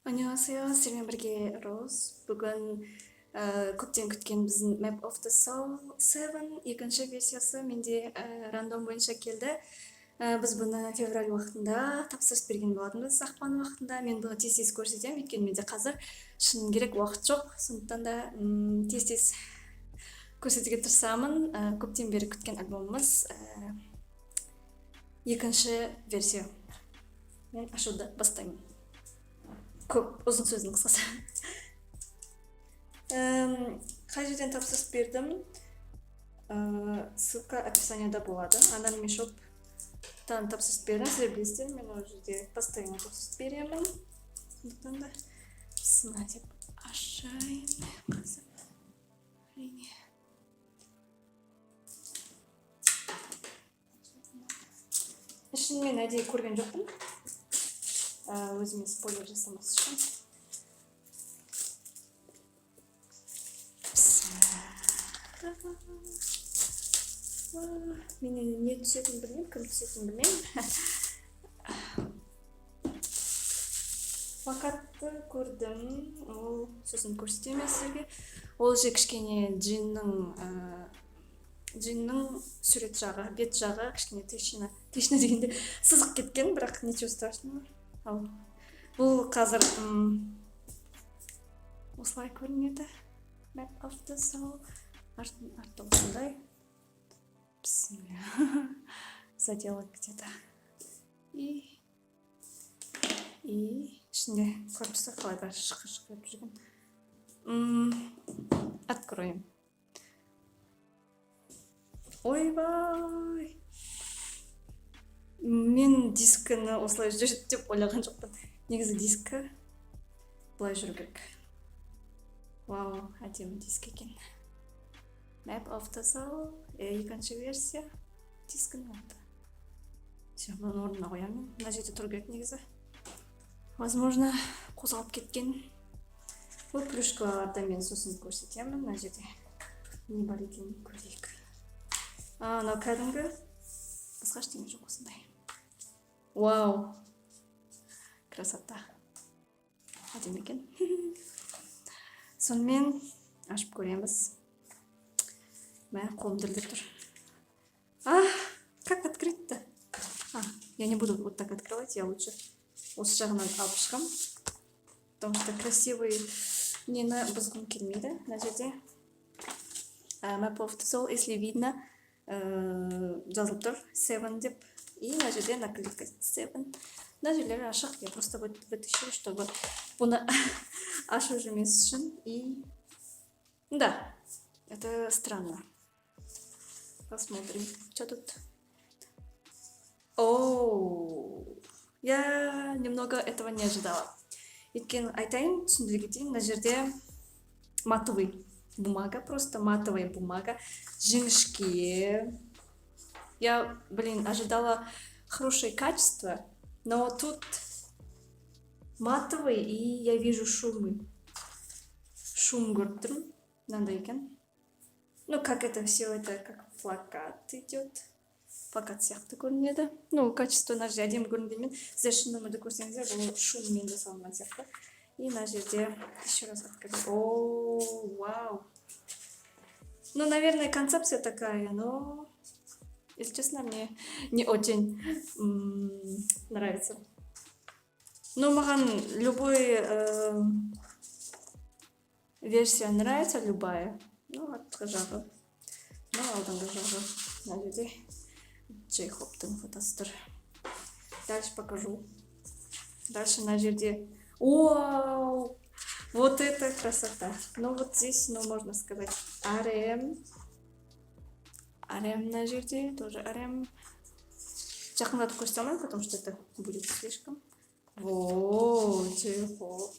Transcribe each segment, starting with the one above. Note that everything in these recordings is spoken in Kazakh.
안녕하세요. сіздермен бірге Роз. Бүгін көптен күткен біздің Map of the Soul 7 екінші версиясы менде рандом бойынша келді. Біз бұны февраль уақытында тапсырыс берген болатынбыз, ақпан уақытында. Мен бұны тез көрсетемін, өйткені менде қазір шын керек уақыт жоқ. Сондықтан да тез көрсетуге тырысамын. Көптен бері күткен альбомымыз екінші версия. Мен ашуды бастаймын. Көп ұзын сөздің қысқасы. Қай жерден тапсырыс бердім? Ссылка описанияда болады. Аноним шоптан тапсырыс бердім. Сіздер білесіздер, мен ол жерде постоянно тапсырыс беремін. Сондықтан да сына деп ашайын. Қазір. Әрине. Ішін мен әдейі көрген жоқпын. Өзіме спойлер жасамас үшін. Мен не түсетінін білмеймін, кім түсетінін білмеймін. Плакатты көрдім, ол сосын көрсетемін сіздерге. Ол же кішкене джиннің сурет жағы, бет жағы, кішкене трещина дегенде сызық кеткен, бірақ ничего страшного. Бұл қазір осылай көрінеді. Map of the Soul. Арты осындай. Задела где-то. И ішінде корпусы қалай бар шықырып жүрген. Откроем. Ойбай! Мен дискіні осылай жүреді деп ойлаған жоқпын. Негізі дискі бұлай жүру керек. Вау, әдемі диск екен. Map of the Soul, екінші версия. Дискінің аты. Бұның орнына қоямын. Мына жерде тұру керек негізі. Возможно, қозғалып кеткен. Бұл плюшкаларды мен сосын көрсетемін. Мына жерде не бар екенін көрейік. Мынау кәдімгі басқа ештеңе жоқ осындай. Вау! Красота. Әдемі екен. Сонымен ашып көреміз. Мә, қолым дірілдеп тұр. Как открыть-то? Я не буду вот так открывать, я лучше осы жағынан алып шығам. Потому что красивый нені бұзғым келмейді. Мына жерде Map of the Soul, если видно, жазылып тұр 7 деп. И мына жерде наклейка 7. Мына жерлері ашық. Я просто вытащила, чтобы бұны ашу жүрмес үшін. И да, это странно. Посмотрим, что тут. Я немного этого не ожидала. Өйткені айтайын, түсіндіре кетейін, мына жерде матовый бумага, просто матовая бумага, жіңішке. Я, ожидала хорошее качество, но тут матовый, и я вижу шумы. Шум көріп тұрмын, мынандай екен. Ну, как это все, это как плакат идет. Плакат сияқты көрінеді. Ну, качество мына жерде әдемі көрінбеймен. Сіздер шын өмірде көрсеңіздер, бұл шуммен жасалынған сияқты. И мына жерде еще раз открою. Вау! Ну, наверное, концепция такая, но, если честно, мне не очень нравится. Ну, маған любой версия нравится, любая. Ну, артқы жағы. Ну, алдыңғы жағы. Мына жерде J-Hope'тың фотосы тұр. Дальше покажу. Дальше на жерде. Вау! Вот это красота. Ну, вот здесь, можно сказать, RM. RM на жерде, тоже RM. Жақындатып көрсете алмаймын, потому что это будет слишком. Вот, J-Hope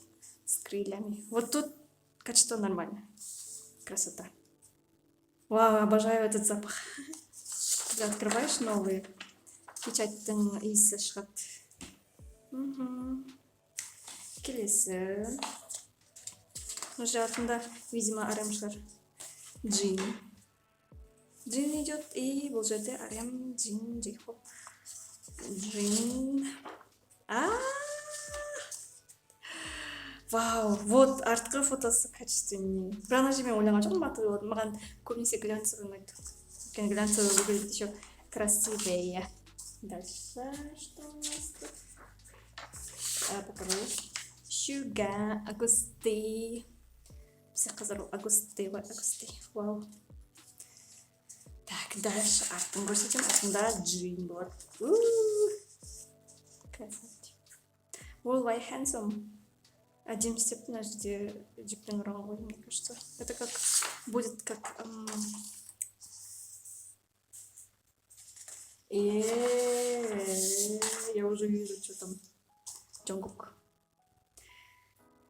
с крыльями. Вот тут качество нормально. Красота. Вау, обожаю этот запах. Когда открываешь новые, печаттың иісі шығады. Келесі. Уже артында, видимо, RM шығар. Джин. Джин идет, и бұл жерде RM, Джин, J-Hope. Джин. Вау, вот артқы фотосы качественнее. Бір ана жермен ойланған жоқпын, батыр вот маған көбінесе глянцевый ұнайды. Өйткені глянцевый выглядит еще красивее. Дальше что у нас тут? Покажу. Шуга, Агусты. Все қызыр Агусты, вау. Так, дальше артын көрсетемін. Артында Джин болады. Красавчик. All white handsome. Один степ на Джиплин Ромовой, мне кажется. Это как будет как... Я уже вижу, что там. Джонгук.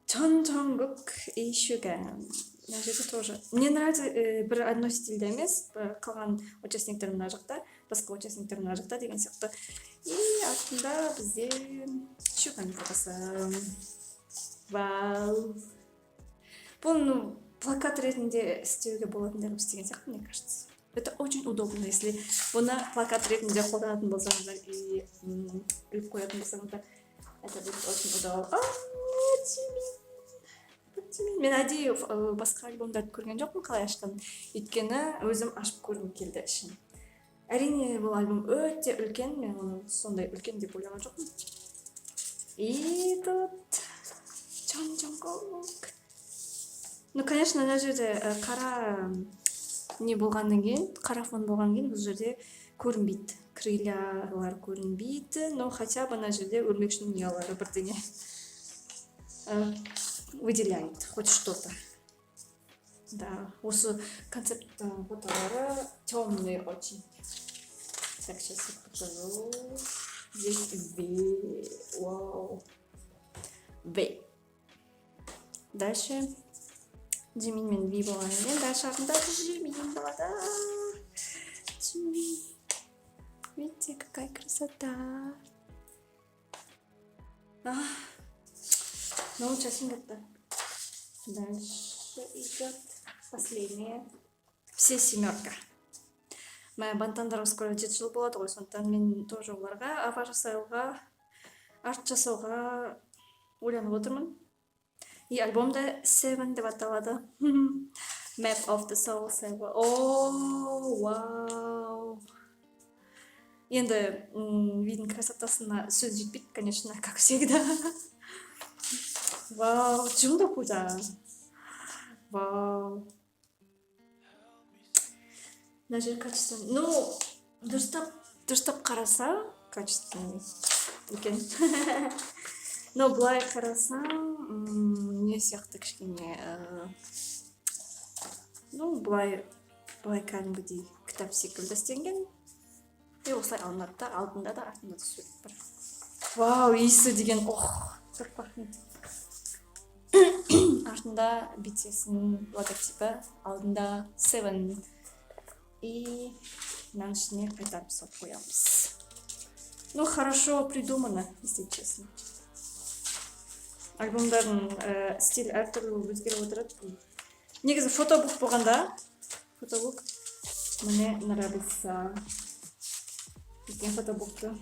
Джонгук и Шуга. Значит, это тоже. Мне нравится одно стильде емес, қалған участниктер мына жақта, басқа участниктер мына жақта деген сияқты. И артында бізде Шуганың фотосы. Вау. Бұл плакат ретінде істеуге болатындай қылып істеген сияқты, мне кажется. Это очень удобно, если бұны плакат ретінде қолданатын болсаңыздар и іліп қоятын болсаңыздар. Это будет очень удобно. Мен әдейі басқа альбомдарды көрген жоқпын қалай ашқанын. Өйткені өзім ашып көргім келді ішін. Әрине бұл альбом өте үлкен, мен оны сондай үлкен деп ойлаған жоқпын. И тут Джонгук. Ну, конечно, мына жерде қара не болғаннан кейін, қара фон болғаннан кейін бұл жерде көрінбейді. Крыльялар көрінбейді, но хотя бы мына жерде өрмекшінің ұялары бірдеңе выделяет хоть что-то. Да, осы концепт фотолары темные очень. Так, сейчас я покажу. Здесь V. Вау. V. Дальше Джимин мен V болған екен. Дальше артында Джимин болады. Джимин. Видите, какая красота. Ну, сейчас нет-то. Дальше идет последнее. Все семерка. Моя бантандар скоро 7 жыл болады ғой, сондықтан мен тоже оларға ава жасауға, арт жасауға ойланып отырмын. И альбомда Seven деп аталады. Map of the Soul 7. О, вау. Енді видің красотасына сөз жетпейді, конечно, как всегда. Вау, 좀더 보자. Вау. Мына жер качественный. Ну, дұрыстап қараса, качественный екен. Но былай қарасам, не сияқты кішкене. Ну, былай кәдімгідей кітап секілді істенген. И осылай алынады да, алдында да, артында да сурет бар. Вау, иісі деген, как пахнет. Артында BTS-ның логотипі, алдында Seven. И мынаның ішіне қайтарып салып қоямыз. Ну, хорошо придумано, если честно. Альбомдардың стиль әртүрлі өзгеріп отырады. Негізі фотобук болғанда, фотобук мне нравится. Екен фотобукты.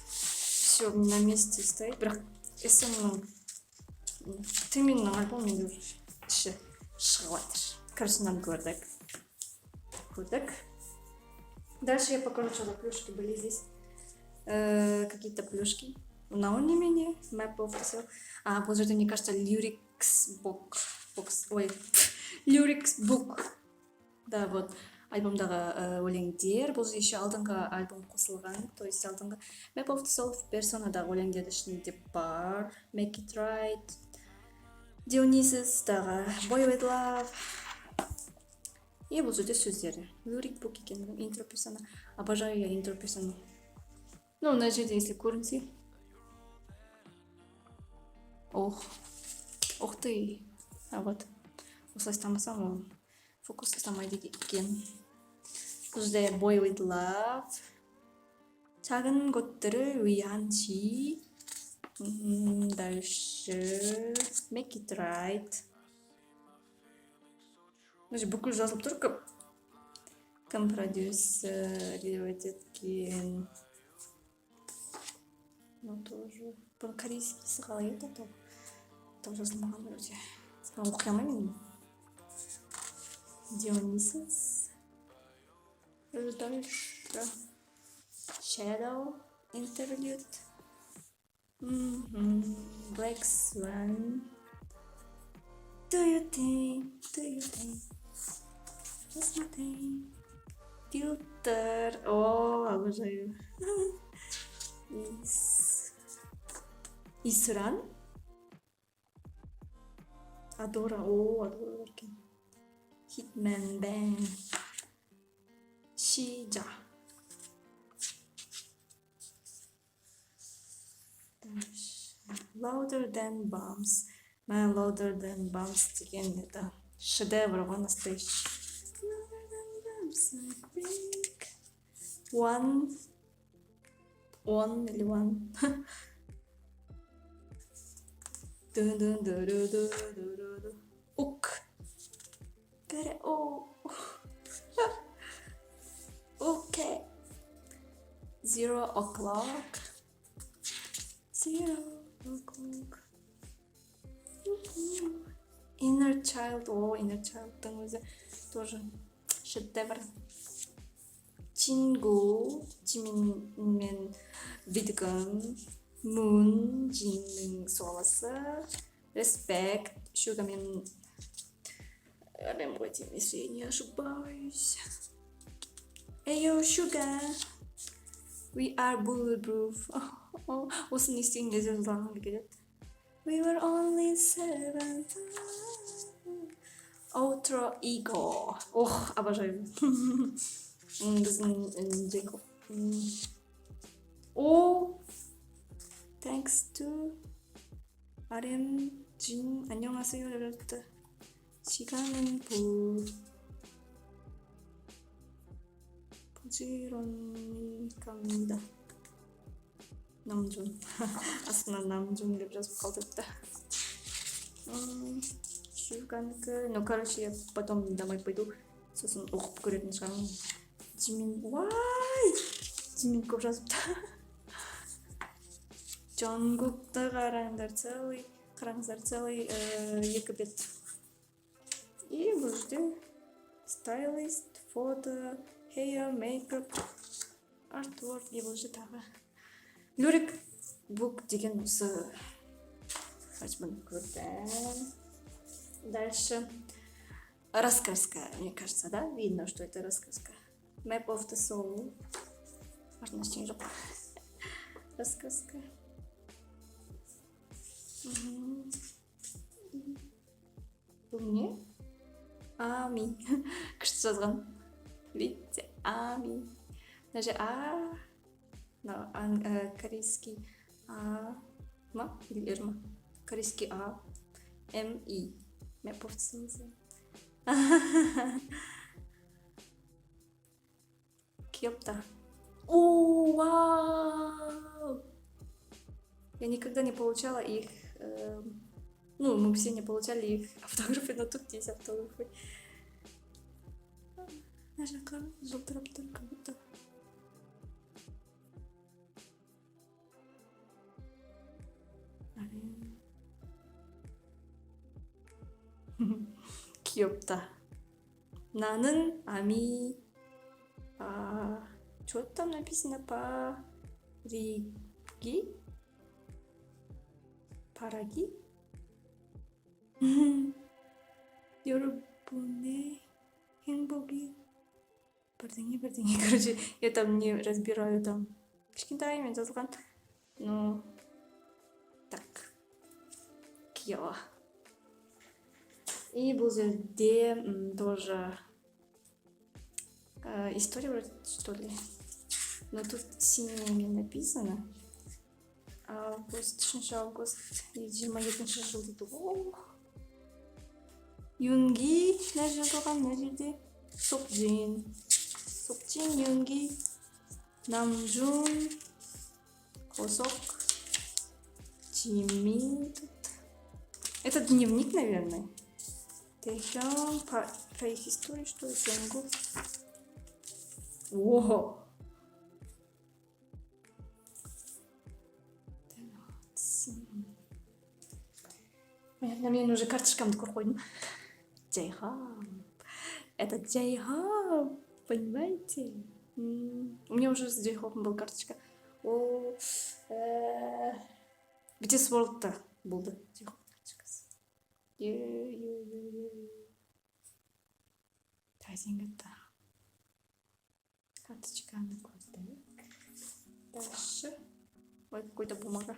Все на месте стоит. Бірақ эсэмнің Тыминның альбомын іші шығып жатыр. Короче, нам көрдік. Дальше я покажу, что за плюшки были здесь. Какие-то плюшки. Мынау немене? Map of the Soul. Бұл жерде, мне кажется, Lyrics Book. Да, вот. Альбомдағы өлеңдер. Бұл жерде еще алдыңғы альбом қосылған. То есть алдыңғы Map of the Soul персонадағы өлеңдерді ішінде бар. Make It Right. Дионисостағы Boy With Love. И бұл жерде сөздері. Lyric Book екен. Интро персона. Обожаю я интро персону. Ну, мына жерде, если көрінсе. Ох ты. А вот. Осылай ұстамасам, ол фокус ұстамайды екен. Бұл жерде Boy With Love. 작은 것들을 위한 시. Дальше Make It Right. Бүкіл жазылып тұр, кім продюсер еткен. Ну, тоже. Бұл корейскийсі қалай еді, артық жазылмаған өте. Мен оқи алмаймын. Dionysus. Rudolph. Shadow. Interlude. Black Swan. Do you think? Just nothing. Filter. Oh, обожаю. Исран. Адора. О, Адора 이렇게. Hitman Bang. 시작. Louder Than Bombs. Man, Louder Than Bombs деген это шедевр ғой настоящий. Louder Than Bombs, I think. One или one. Ук. 그래, 오. Okay. 0 o'clock. Inner Child. О, Inner Child'ың өзі тоже шедевр. 친구, 지민мен 비드금, 문, 진ның солосы, Respect, 슈가мен ремботим, если я не ошибаюсь. Эйо, Sugar. We are bulletproof. осыны естіген кезде жылағым келеді. We were only 7. Outro Ego. Ох, обожаю. біздің Джейкоб. О, thanks to RM 진. 안녕하세요 여러분들. 시간은 부지런히 갑니다. 남준. 아스나 남준 деп жазып қалдырыпты. Шуганка. Ну, короче, я потом домой пойду. сосын оқып көретін шығармын. Жимин. Вай! Жимин көп жазыпты. Джонгукты қараңыздар целый 2 бет. И бұл жерде стайлист, фото, hair, makeup, artwork. И бұл жерде тағы Lyric book деген осы Хачман көрдім. Дальше раскраска, мне кажется, да? Видно, что это раскраска. Map of the Soul. Можно ештеңе жоқ. Раскраска. Бұл не? Ами. Күшті жазған. Видите? Ами. Даже корейский А. Ма? Или Р ма? Корейский А. М-И. Map of the Soul. 귀엽다. О, вау! Я никогда не получала их. Ну, мы все не получали их автографы, но тут есть автографы. Даже жылтырап тұр, как будто. 귀엽다. 나는 아미. Что там написано Параги? 여러분의 행복이 бірдеңе. Короче, я там не разбираю там. кішкентаймен жазылған. Ну, так. 귀여워. И бұл жерде тоже история вроде, что ли. Но тут синими написано. Август, 3 август 22 жыл дейді. Юнги жазылған мына жерде. Сокджин, Юнги, Намджун, Хосок, Чимин. Это дневник, наверное. Тэхён, про их историю, что ли, Джонгук. О! Мен уже карточкамды көріп қойдым. Джейхаб. Это Джейхаб. Понимаете? У меня уже с Джейхабом была карточка. Ол BTS World'та болды Джейхаб карточкасы. 잘생겼다. карточканы көрдік. Дальше. Ой, какой-то бумага.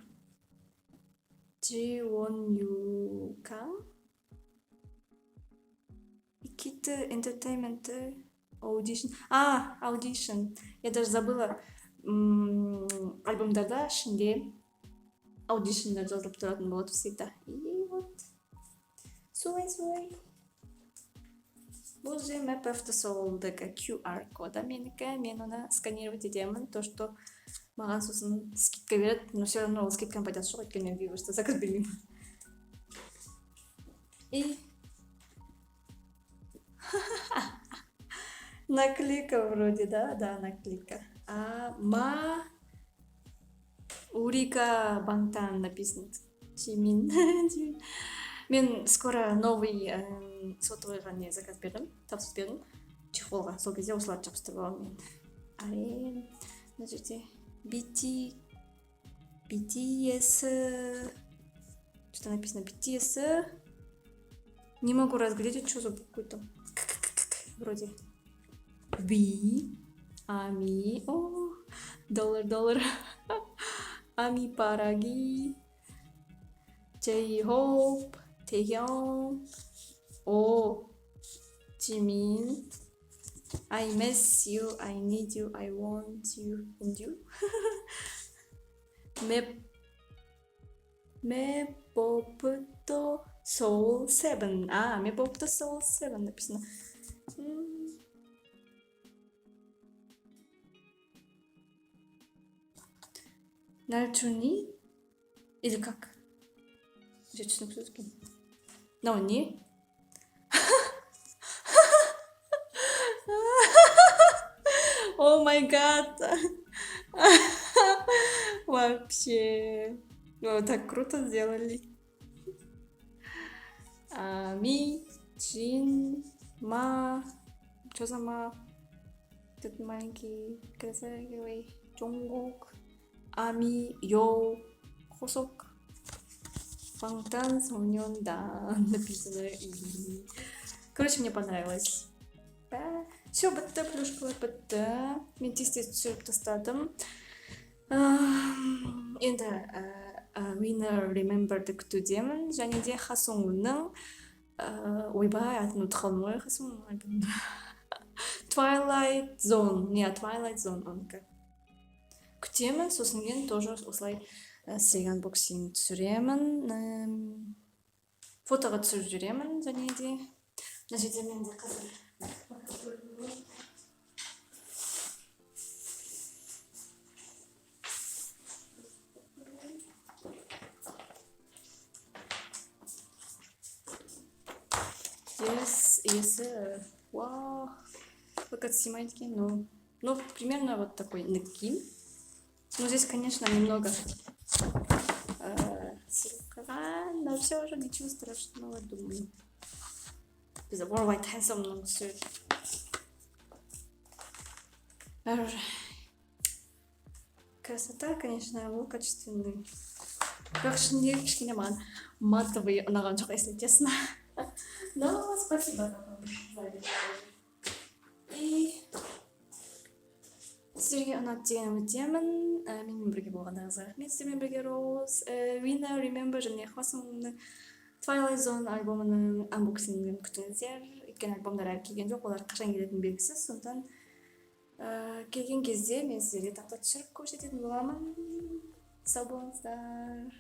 G1U-ка. Какие-то entertainment audition. Audition. Я даже забыла. Альбомдарда ішінде аудишндар жазылып тұратын болады всегда. И вот. Солай. Бұл же Map of the Soul'дегі QR кода менікі. Мен оны сканировать етемін. То, что маған сосын скидка береді, но все равно ол скидканың пайдасы жоқ, өйткені мен Виверсте заказ бермеймін. И наклейка вроде, да, наклейка. Урика Бангтан написано. Чимин. Мен скоро новый сотовыйға не заказ бердім, тапсырыс бердім. Чехолға. Сол кезде осыларды жабыстырып аламын мен. Мына жерде BTS. Что написано? BTS. Не могу разглядеть, что за буквы там. Вроде. Ами. О, доллар. Ами Параги. J-Hope. Taehyung. О, Jimin. I miss you, I need you, I want you, and you. Map of the Soul 7. Map of the Soul 7 написано. Нарчуни? Или как? Я честно все-таки. Но не. О май гад. Вообще. Так круто сделали. Ми, Чин, Ма. Что за Ма? Тут маленький красивый Джонгук. Ами, Йо, Хосок. Бангтансоньондан написано. Короче, мне понравилось. Все, бітті, плюшкалар бітті. Мен тез түсіріп тастадым. Енді Winner Remember'ды күтудемін. Және де Хасоңның ойбай атын ұмытып қалдым ғой Хасоңның альбомын. Twilight Zone оныкі. Күтемін, сосын кейін тоже осылай сізге анбоксинг түсіремін. Фотоға түсіріп жүремін және де. Мына жерде менде қазір Yes. Вау. Вы как снимаете, ну, примерно вот такой накин. Ну, здесь, конечно, немного силикона, но все же ничего страшного, думаю. Без Worldwide Handsome все. Красота, конечно, был качественный. Как шиндер кішкене маған матовый ұнаған жоқ, если честно. Но спасибо за это. И сіздерге ұнады деген үміттемін. Менімен бірге болғандарыңызға рахмет. Сіздермен бірге Rose, Winner Remember және Хвасоңның Twilight Zone альбомының анбоксингін күтіңіздер. Өйткені альбомдар әлі келген жоқ, олар қашан келетіні белгісіз. Сондықтан келген кезде мен сіздерге тақта түсіріп көрсететін боламын. Сау болыңыздар.